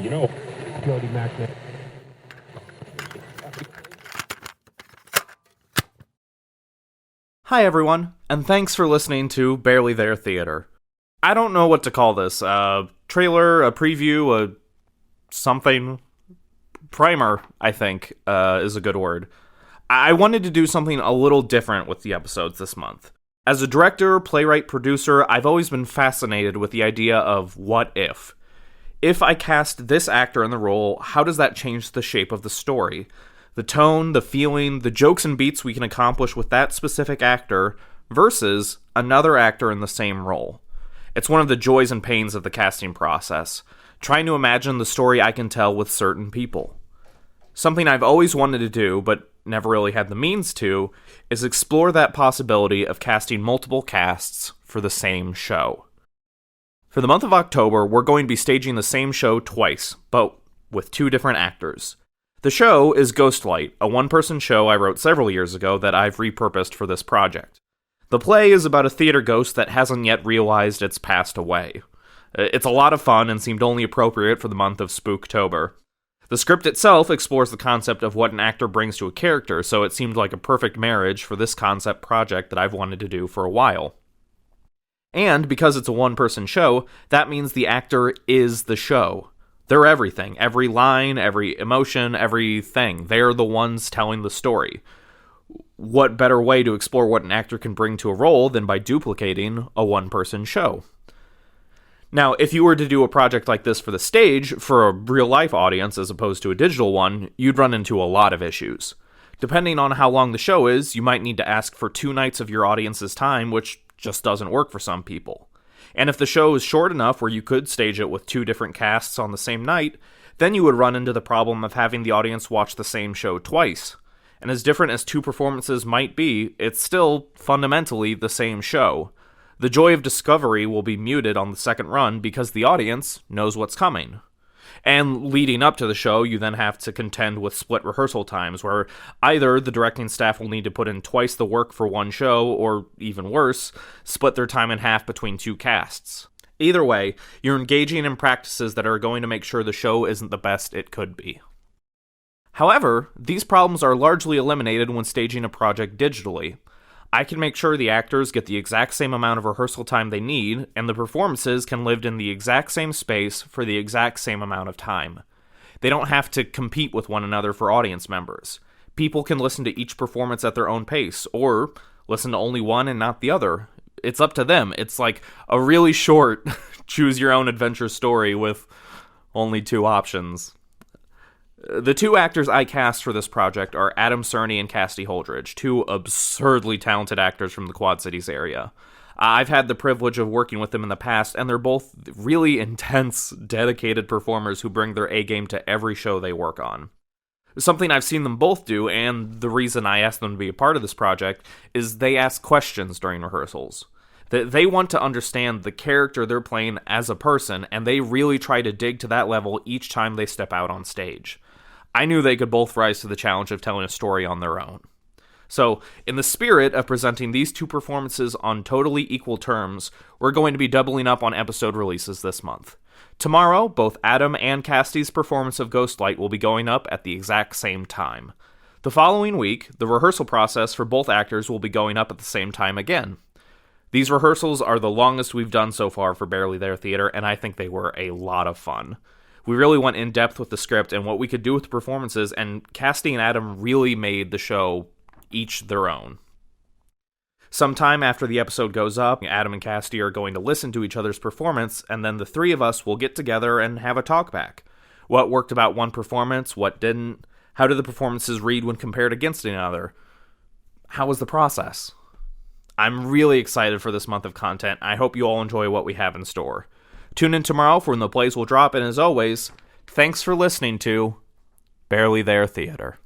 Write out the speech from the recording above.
Jody Mackman. Hi everyone, and thanks for listening to Barely There Theater. I don't know what to call this, a trailer, a preview, a something. Primer, I think, is a good word. I wanted to do something a little different with the episodes this month. As a director, playwright, producer, I've always been fascinated with the idea of what if. If I cast this actor in the role, how does that change the shape of the story? The tone, the feeling, the jokes and beats we can accomplish with that specific actor versus another actor in the same role. It's one of the joys and pains of the casting process, trying to imagine the story I can tell with certain people. Something I've always wanted to do, but never really had the means to, is explore that possibility of casting multiple casts for the same show. For the month of October, we're going to be staging the same show twice, but with two different actors. The show is Ghostlight, a one-person show I wrote several years ago that I've repurposed for this project. The play is about a theater ghost that hasn't yet realized it's passed away. It's a lot of fun and seemed only appropriate for the month of Spooktober. The script itself explores the concept of what an actor brings to a character, so it seemed like a perfect marriage for this concept project that I've wanted to do for a while. And because it's a one-person show, that means the actor is the show. They're everything. Every line, every emotion, everything. They're the ones telling the story. What better way to explore what an actor can bring to a role than by duplicating a one-person show? Now, if you were to do a project like this for the stage, for a real-life audience as opposed to a digital one, you'd run into a lot of issues. Depending on how long the show is, you might need to ask for 2 nights of your audience's time, which just doesn't work for some people. And if the show is short enough where you could stage it with 2 different casts on the same night, then you would run into the problem of having the audience watch the same show twice. And as different as 2 performances might be, it's still fundamentally the same show. The joy of discovery will be muted on the second run because the audience knows what's coming. And leading up to the show, you then have to contend with split rehearsal times, where either the directing staff will need to put in twice the work for one show, or even worse, split their time in half between 2 casts. Either way, you're engaging in practices that are going to make sure the show isn't the best it could be. However, these problems are largely eliminated when staging a project digitally. I can make sure the actors get the exact same amount of rehearsal time they need, and the performances can live in the exact same space for the exact same amount of time. They don't have to compete with one another for audience members. People can listen to each performance at their own pace, or listen to only one and not the other. It's up to them. It's like a really short choose-your-own-adventure story with only 2 options. The 2 actors I cast for this project are Adam Cerny and Kassidy Holdridge, 2 absurdly talented actors from the Quad Cities area. I've had the privilege of working with them in the past, and they're both really intense, dedicated performers who bring their A-game to every show they work on. Something I've seen them both do, and the reason I asked them to be a part of this project, is they ask questions during rehearsals. They want to understand the character they're playing as a person, and they really try to dig to that level each time they step out on stage. I knew they could both rise to the challenge of telling a story on their own. So, in the spirit of presenting these 2 performances on totally equal terms, we're going to be doubling up on episode releases this month. Tomorrow, both Adam and Kassidy's performance of Ghostlight will be going up at the exact same time. The following week, the rehearsal process for both actors will be going up at the same time again. These rehearsals are the longest we've done so far for Barely There Theater, and I think they were a lot of fun. We really went in depth with the script and what we could do with the performances, and Kassidy and Adam really made the show each their own. Sometime after the episode goes up, Adam and Kassidy are going to listen to each other's performance, and then the 3 of us will get together and have a talk back. What worked about one performance, what didn't, how did the performances read when compared against another? How was the process? I'm really excited for this month of content. I hope you all enjoy what we have in store. Tune in tomorrow for when the plays will drop, and as always, thanks for listening to Barely There Theater.